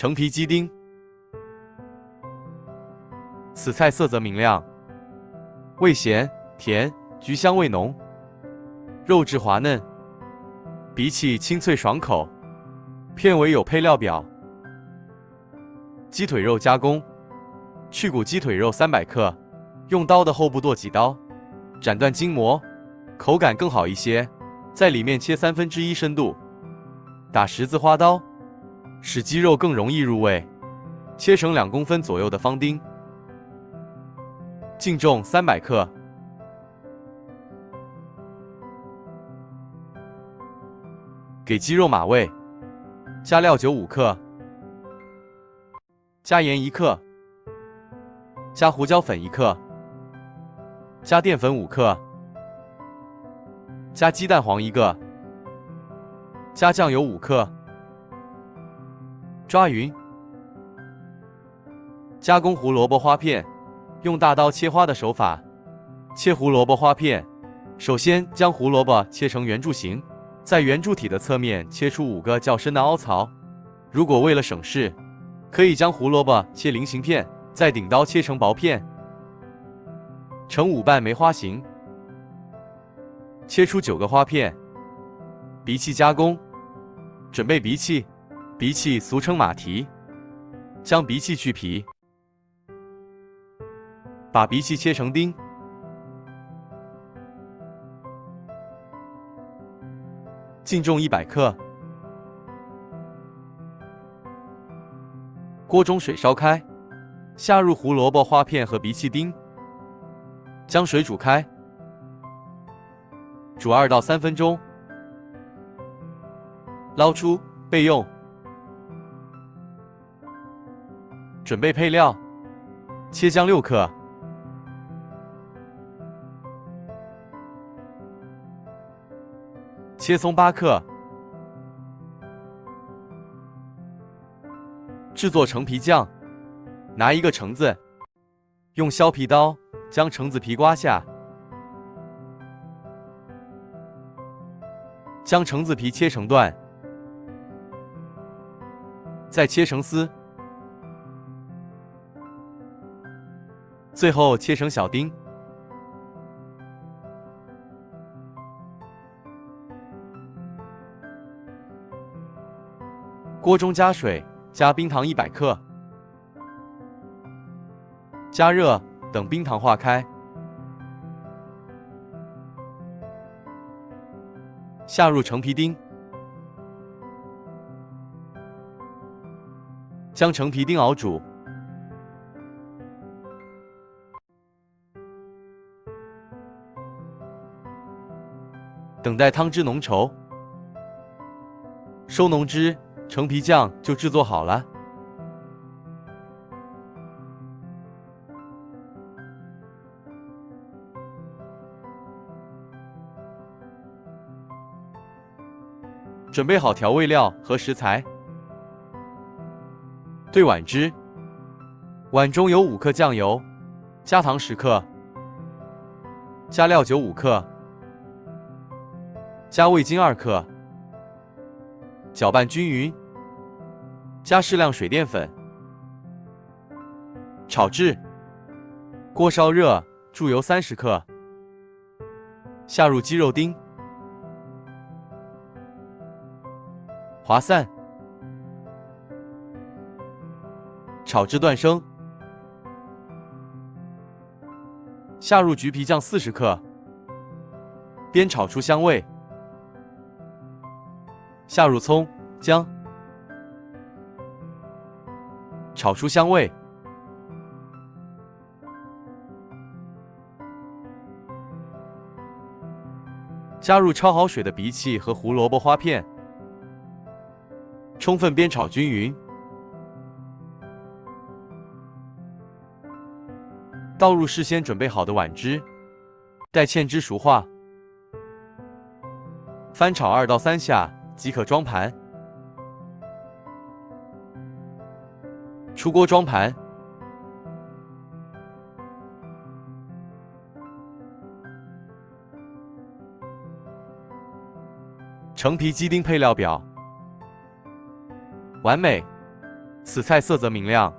橙皮鸡丁，此菜色泽明亮，味咸甜，橘香味浓，肉质滑嫩，比起清脆爽口。片尾有配料表。鸡腿肉加工：去骨鸡腿肉300克，用刀的后部剁几刀，斩断筋膜，口感更好一些。在里面切1/3深度，打十字花刀，使鸡肉更容易入味。切成2公分左右的方丁。净重300克。给鸡肉码味：加料酒5克，加盐1克，加胡椒粉1克，加淀粉5克，加鸡蛋黄1个，加酱油5克，抓匀。加工胡萝卜花片，用大刀切花的手法切胡萝卜花片。首先将胡萝卜切成圆柱形，在圆柱体的侧面切出5个较深的凹槽。如果为了省事，可以将胡萝卜切菱形片，再顶刀切成薄片，呈5瓣梅花形。切出9个花片。荸荠加工：准备荸荠，荸荠俗称马蹄，将荸荠去皮，把荸荠切成丁。净重100克。锅中水烧开，下入胡萝卜花片和荸荠丁，将水煮开，煮2到3分钟，捞出备用。准备配料：切姜6克，切葱8克。制作橙皮酱：拿一个橙子，用削皮刀将橙子皮刮下，将橙子皮切成段，再切成丝，最后切成小丁。锅中加水，加冰糖100克，加热，等冰糖化开，下入橙皮丁，将橙皮丁熬煮，等待汤汁浓稠，收浓汁，橙皮酱就制作好了。准备好调味料和食材，兑碗汁，碗中有5克酱油，加糖10克，加料酒5克，加味精2克，搅拌均匀，加适量水淀粉，炒至。锅烧热，注油30克，下入鸡肉丁，划散，炒至断生，下入橘皮酱40克，煸炒出香味，下入葱、姜，炒出香味，加入焯好水的荸荠和胡萝卜花片，充分煸炒均匀，倒入事先准备好的碗汁，待芡汁熟化，翻炒2到3下即可装盘。出锅装盘。橙皮鸡丁配料表：完美，此菜色泽明亮，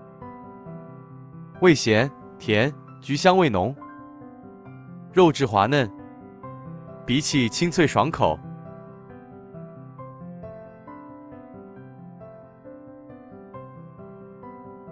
味咸甜，菊香味浓，肉质滑嫩，比起清脆爽口。